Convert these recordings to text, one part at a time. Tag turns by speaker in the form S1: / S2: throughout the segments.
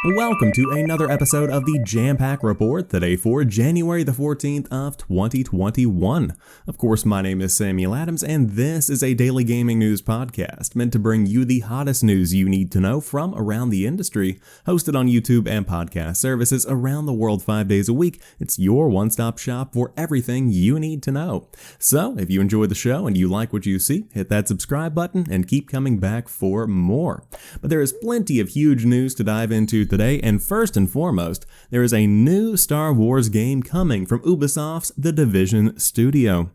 S1: Welcome to another episode of the Jampack Report, today for January the 14th of 2021. Of course, my name is Samuel Adams, and this is a daily gaming news podcast meant to bring you the hottest news you need to know from around the industry. Hosted on YouTube and podcast services around the world 5 days a week, it's your one-stop shop for everything you need to know. So, if you enjoy the show and you like what you see, hit that subscribe button and keep coming back for more. But there is plenty of huge news to dive into today, and first and foremost, there is a new Star Wars game coming from Ubisoft's The Division studio.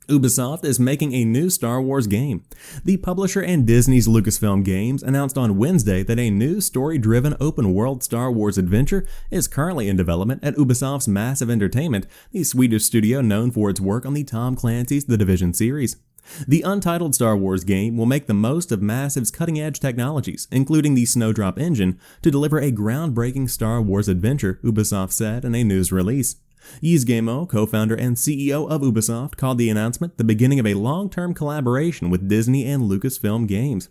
S1: Ubisoft is making a new Star Wars game. The publisher and Disney's Lucasfilm Games announced on Wednesday that a new story-driven open-world Star Wars adventure is currently in development at Ubisoft's Massive Entertainment, the Swedish studio known for its work on the Tom Clancy's The Division series. The untitled Star Wars game will make the most of Massive's cutting-edge technologies, including the Snowdrop engine, to deliver a groundbreaking Star Wars adventure, Ubisoft said in a news release. Yves Guillemot, co-founder and CEO of Ubisoft, called the announcement the beginning of a long-term collaboration with Disney and Lucasfilm Games.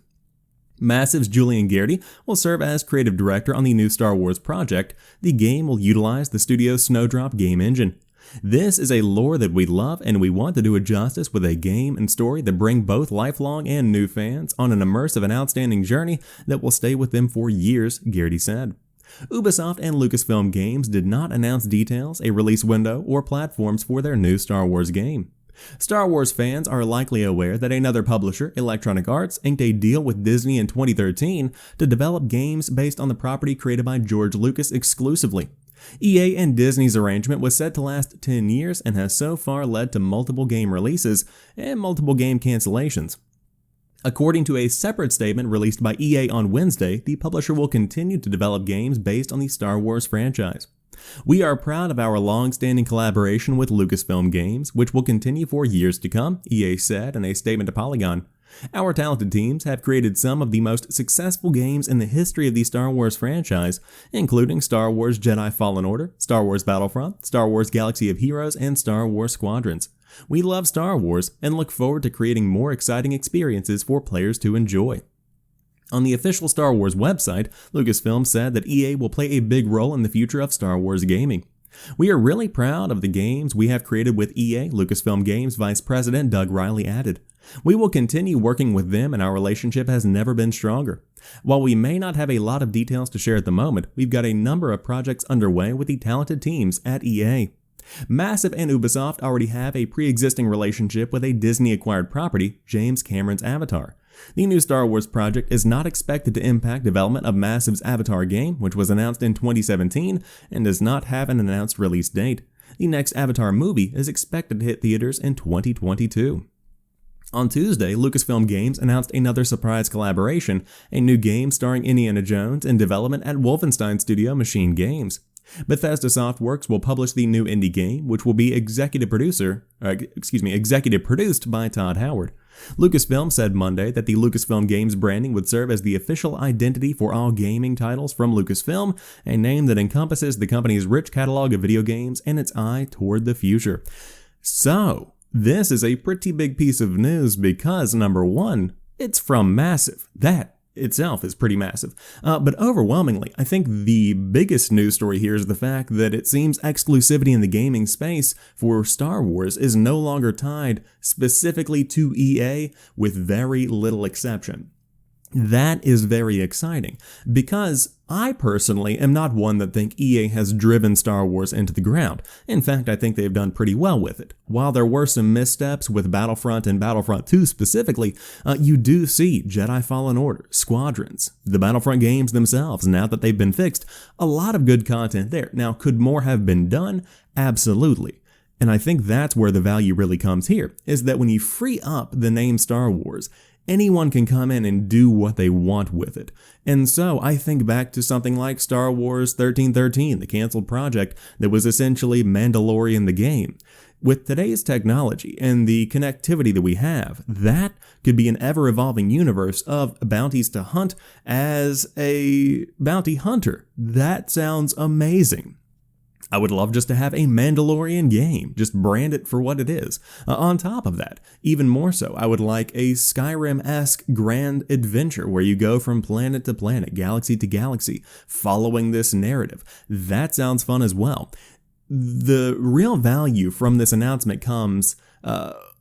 S1: Massive's Julian Geraghty will serve as creative director on the new Star Wars project. The game will utilize the studio's Snowdrop game engine. This is a lore that we love, and we want to do it justice with a game and story that bring both lifelong and new fans on an immersive and outstanding journey that will stay with them for years, Geraghty said. Ubisoft and Lucasfilm Games did not announce details, a release window, or platforms for their new Star Wars game. Star Wars fans are likely aware that another publisher, Electronic Arts, inked a deal with Disney in 2013 to develop games based on the property created by George Lucas exclusively. EA and Disney's arrangement was set to last 10 years and has so far led to multiple game releases and multiple game cancellations. According to a separate statement released by EA on Wednesday, the publisher will continue to develop games based on the Star Wars franchise. "We are proud of our long-standing collaboration with Lucasfilm Games, which will continue for years to come," EA said in a statement to Polygon. "Our talented teams have created some of the most successful games in the history of the Star Wars franchise, including Star Wars Jedi Fallen Order, Star Wars Battlefront, Star Wars Galaxy of Heroes, and Star Wars Squadrons. We love Star Wars and look forward to creating more exciting experiences for players to enjoy." On the official Star Wars website, Lucasfilm said that EA will play a big role in the future of Star Wars gaming. "We are really proud of the games we have created with EA," Lucasfilm Games Vice President Doug Riley added. "We will continue working with them, and our relationship has never been stronger. While we may not have a lot of details to share at the moment, we've got a number of projects underway with the talented teams at EA." Massive and Ubisoft already have a pre-existing relationship with a Disney-acquired property, James Cameron's Avatar. The new Star Wars project is not expected to impact development of Massive's Avatar game, which was announced in 2017 and does not have an announced release date. The next Avatar movie is expected to hit theaters in 2022. On Tuesday, Lucasfilm Games announced another surprise collaboration, a new game starring Indiana Jones in development at Wolfenstein studio Machine Games. Bethesda Softworks will publish the new indie game, which will be executive produced by Todd Howard. Lucasfilm said Monday that the Lucasfilm Games branding would serve as the official identity for all gaming titles from Lucasfilm, a name that encompasses the company's rich catalog of video games and its eye toward the future. So, this is a pretty big piece of news because, number one, it's from Massive. That itself is pretty massive. But overwhelmingly, I think the biggest news story here is the fact that it seems exclusivity in the gaming space for Star Wars is no longer tied specifically to EA, with very little exception. That is very exciting, because I personally am not one that think EA has driven Star Wars into the ground. In fact, I think they've done pretty well with it. While there were some missteps with Battlefront and Battlefront 2 specifically, you do see Jedi Fallen Order, Squadrons, the Battlefront games themselves, now that they've been fixed, a lot of good content there. Now, could more have been done? Absolutely. And I think that's where the value really comes here, is that when you free up the name Star Wars, anyone can come in and do what they want with it. And so I think back to something like Star Wars 1313, the canceled project that was essentially Mandalorian the game. With today's technology and the connectivity that we have, that could be an ever-evolving universe of bounties to hunt as a bounty hunter. That sounds amazing. I would love just to have a Mandalorian game, just brand it for what it is. On top of that, even more so, I would like a Skyrim-esque grand adventure where you go from planet to planet, galaxy to galaxy, following this narrative. That sounds fun as well. The real value from this announcement comes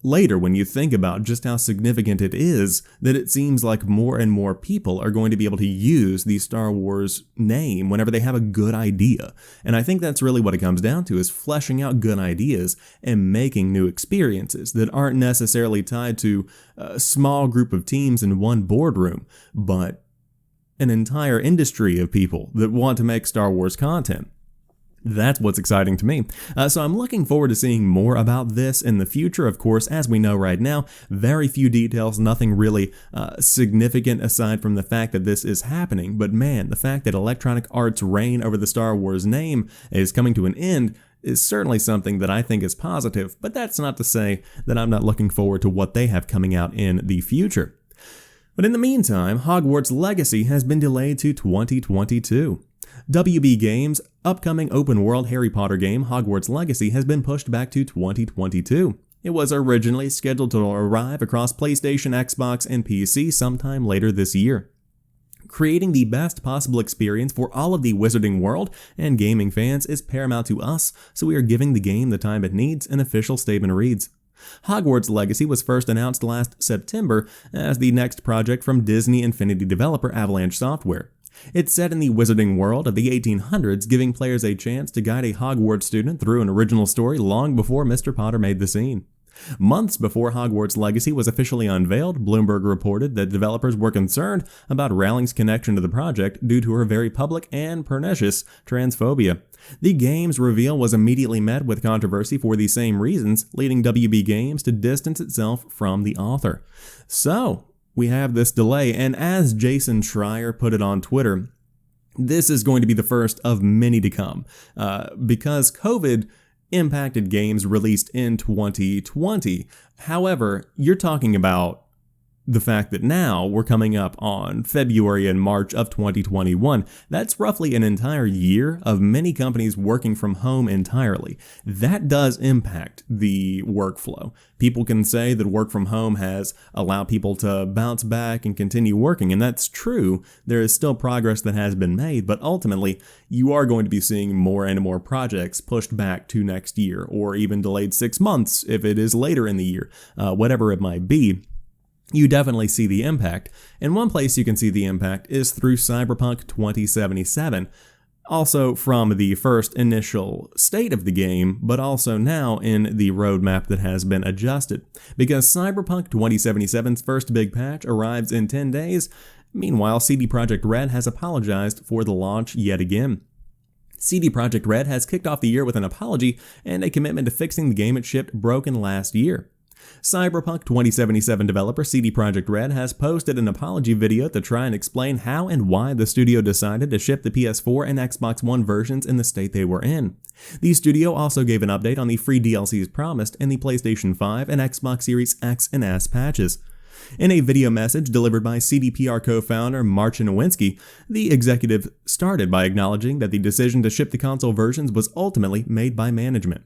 S1: later when you think about just how significant it is that it seems like more and more people are going to be able to use the Star Wars name whenever they have a good idea. And I think that's really what it comes down to, is fleshing out good ideas and making new experiences that aren't necessarily tied to a small group of teams in one boardroom, but an entire industry of people that want to make Star Wars content. That's what's exciting to me. So I'm looking forward to seeing more about this in the future. Of course, as we know right now, very few details, nothing really significant aside from the fact that this is happening. But man, the fact that Electronic Arts' reign over the Star Wars name is coming to an end is certainly something that I think is positive. But that's not to say that I'm not looking forward to what they have coming out in the future. But in the meantime, Hogwarts Legacy has been delayed to 2022. WB Games' upcoming open-world Harry Potter game, Hogwarts Legacy, has been pushed back to 2022. It was originally scheduled to arrive across PlayStation, Xbox, and PC sometime later this year. Creating the best possible experience for all of the Wizarding World and gaming fans is paramount to us, so we are giving the game the time it needs, an official statement reads. Hogwarts Legacy was first announced last September as the next project from Disney Infinity developer Avalanche Software. It's set in the Wizarding World of the 1800s, giving players a chance to guide a Hogwarts student through an original story long before Mr. Potter made the scene. Months before Hogwarts Legacy was officially unveiled, Bloomberg reported that developers were concerned about Rowling's connection to the project due to her very public and pernicious transphobia. The game's reveal was immediately met with controversy for the same reasons, leading WB Games to distance itself from the author. So, we have this delay, and as Jason Schreier put it on Twitter, this is going to be the first of many to come, because COVID impacted games released in 2020. However, you're talking about the fact that now we're coming up on February and March of 2021. That's roughly an entire year of many companies working from home entirely. That does impact the workflow. People can say that work from home has allowed people to bounce back and continue working, and that's true. There is still progress that has been made, but ultimately, you are going to be seeing more and more projects pushed back to next year, or even delayed 6 months if it is later in the year, whatever it might be. You definitely see the impact, and one place you can see the impact is through Cyberpunk 2077, also from the first initial state of the game, but also now in the roadmap that has been adjusted, because Cyberpunk 2077's first big patch arrives in 10 days. Meanwhile, CD Projekt Red has apologized for the launch yet again. CD Projekt Red has kicked off the year with an apology and a commitment to fixing the game it shipped broken last year. Cyberpunk 2077 developer CD Projekt Red has posted an apology video to try and explain how and why the studio decided to ship the PS4 and Xbox One versions in the state they were in. The studio also gave an update on the free DLCs promised in the PlayStation 5 and Xbox Series X and S patches. In a video message delivered by CDPR co-founder Marcin Nowinski, the executive started by acknowledging that the decision to ship the console versions was ultimately made by management.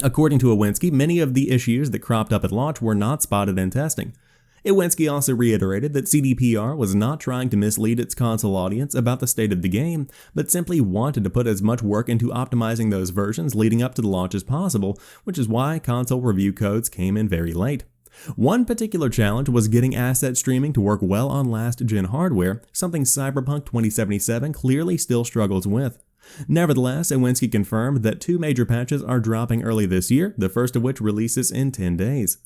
S1: According to Nowinski, many of the issues that cropped up at launch were not spotted in testing. Nowinski also reiterated that CDPR was not trying to mislead its console audience about the state of the game, but simply wanted to put as much work into optimizing those versions leading up to the launch as possible, which is why console review codes came in very late. One particular challenge was getting asset streaming to work well on last-gen hardware, something Cyberpunk 2077 clearly still struggles with. Nevertheless, Nowinski confirmed that 2 major patches are dropping early this year, the first of which releases in 10 days.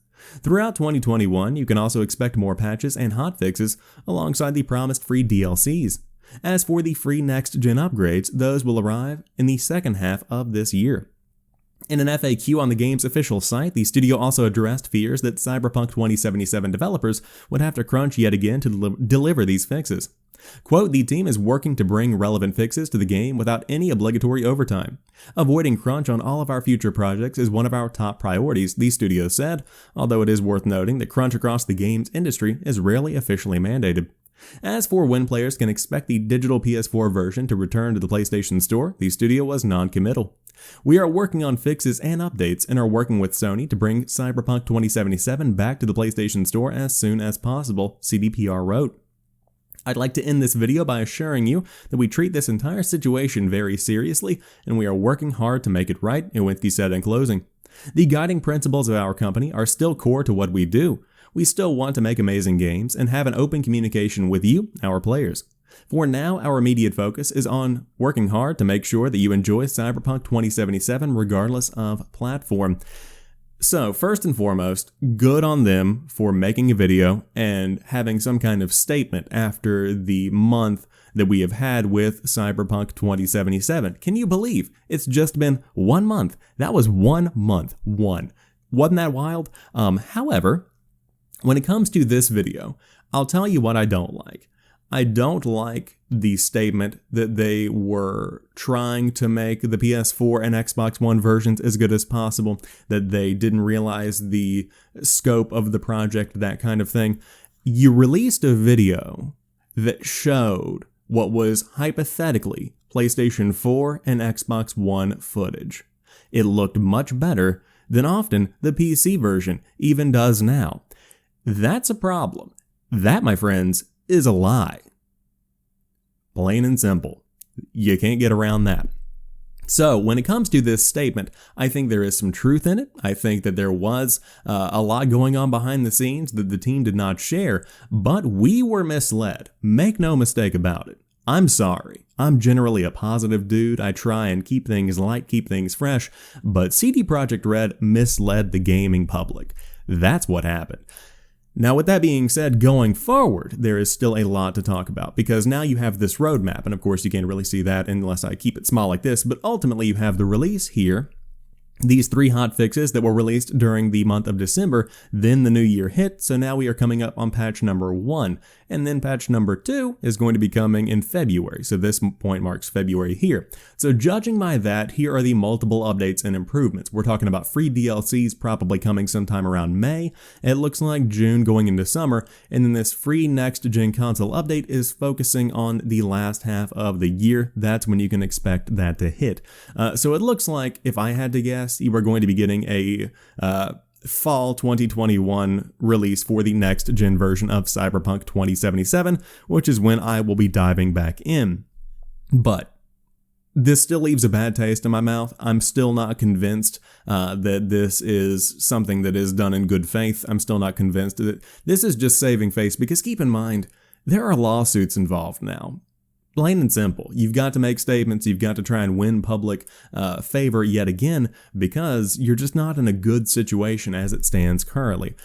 S1: Throughout 2021, you can also expect more patches and hotfixes alongside the promised free DLCs. As for the free next-gen upgrades, those will arrive in the second half of this year. In an FAQ on the game's official site, the studio also addressed fears that Cyberpunk 2077 developers would have to crunch yet again to deliver these fixes. Quote, "The team is working to bring relevant fixes to the game without any obligatory overtime. Avoiding crunch on all of our future projects is one of our top priorities," the studio said, although it is worth noting that crunch across the games industry is rarely officially mandated. As for when players can expect the digital PS4 version to return to the PlayStation Store, the studio was non-committal. We are working on fixes and updates and are working with Sony to bring Cyberpunk 2077 back to the PlayStation Store as soon as possible, CDPR wrote. I'd like to end this video by assuring you that we treat this entire situation very seriously and we are working hard to make it right, Iwinski said in closing. The guiding principles of our company are still core to what we do. We still want to make amazing games and have an open communication with you, our players. For now, our immediate focus is on working hard to make sure that you enjoy Cyberpunk 2077 regardless of platform. So, first and foremost, good on them for making a video and having some kind of statement after the month that we have had with Cyberpunk 2077. Can you believe it's just been 1 month? That was 1 month. Wasn't that wild? However, when it comes to this video, I'll tell you what I don't like. I don't like the statement that they were trying to make the PS4 and Xbox One versions as good as possible, that they didn't realize the scope of the project, that kind of thing. You released a video that showed what was hypothetically PlayStation 4 and Xbox One footage. It looked much better than often the PC version even does now. That's a problem. That, my friends, is a lie. Plain and simple. You can't get around that. So, when it comes to this statement, I think there is some truth in it. I think that there was a lot going on behind the scenes that the team did not share, but we were misled. Make no mistake about it. I'm sorry. I'm generally a positive dude. I try and keep things light, keep things fresh, but CD Projekt Red misled the gaming public. That's what happened. Now, with that being said, going forward, there is still a lot to talk about because now you have this roadmap, and of course you can't really see that unless I keep it small like this, but ultimately you have the release here, these 3 hotfixes that were released during the month of December, then the new year hit, so now we are coming up on patch number 1, and then patch number 2 is going to be coming in February, so this point marks February here. So judging by that, here are the multiple updates and improvements. We're talking about free DLCs probably coming sometime around May, it looks like June going into summer, and then this free next-gen console update is focusing on the last half of the year. That's when you can expect that to hit. So it looks like, if I had to guess, you are going to be getting a fall 2021 release for the next gen version of Cyberpunk 2077, which is when I will be diving back in. But this still leaves a bad taste in my mouth. I'm still not convinced that this is something that is done in good faith. I'm still not convinced that this is just saving face, because keep in mind, there are lawsuits involved now. Plain and simple. You've got to make statements, you've got to try and win public favor yet again, because you're just not in a good situation as it stands currently.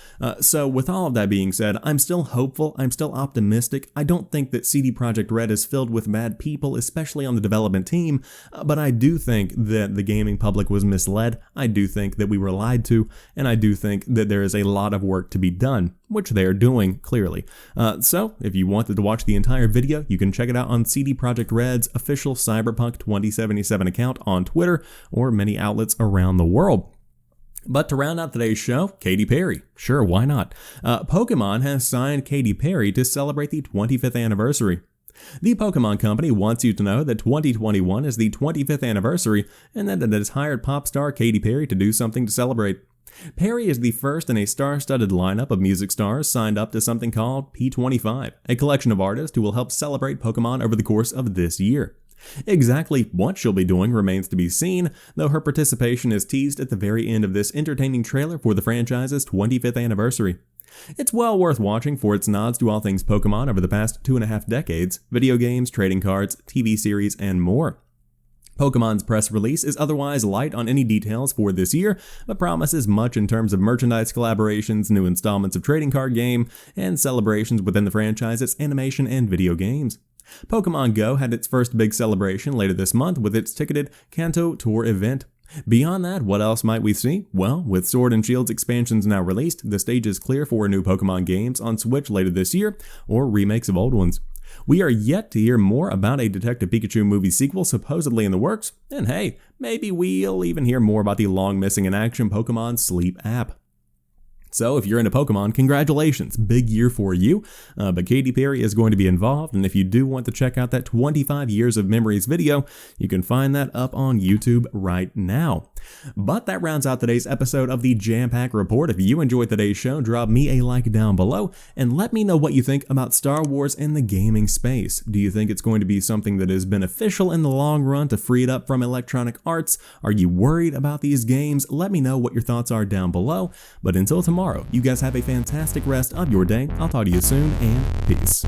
S1: So with all of that being said, I'm still hopeful, I'm still optimistic. I don't think that CD Projekt Red is filled with bad people, especially on the development team, but I do think that the gaming public was misled, I do think that we were lied to, and I do think that there is a lot of work to be done, which they are doing, clearly. So, if you wanted to watch the entire video, you can check it out on CD Projekt Red's official Cyberpunk 2077 account on Twitter, or many outlets around the world. But to round out today's show, Katy Perry. Sure, why not? Pokémon has signed Katy Perry to celebrate the 25th anniversary. The Pokémon company wants you to know that 2021 is the 25th anniversary, and that it has hired pop star Katy Perry to do something to celebrate. Perry is the first in a star-studded lineup of music stars signed up to something called P25, a collection of artists who will help celebrate Pokémon over the course of this year. Exactly what she'll be doing remains to be seen, though her participation is teased at the very end of this entertaining trailer for the franchise's 25th anniversary. It's well worth watching for its nods to all things Pokémon over the past 2.5 decades, video games, trading cards, TV series, and more. Pokémon's press release is otherwise light on any details for this year, but promises much in terms of merchandise collaborations, new installments of trading card game, and celebrations within the franchise's animation and video games. Pokémon Go had its first big celebration later this month with its ticketed Kanto Tour event. Beyond that, what else might we see? Well, with Sword and Shield's expansions now released, the stage is clear for new Pokémon games on Switch later this year, or remakes of old ones. We are yet to hear more about a Detective Pikachu movie sequel supposedly in the works, and hey, maybe we'll even hear more about the long-missing in action Pokémon Sleep app. So if you're into Pokemon, congratulations, big year for you. But Katy Perry is going to be involved, and if you do want to check out that 25 Years of Memories video, you can find that up on YouTube right now. But that rounds out today's episode of the Jampack Report. If you enjoyed today's show, drop me a like down below and let me know what you think about Star Wars in the gaming space. Do you think it's going to be something that is beneficial in the long run to free it up from Electronic Arts? Are you worried about these games? Let me know what your thoughts are down below. But until tomorrow, you guys have a fantastic rest of your day. I'll talk to you soon, and peace.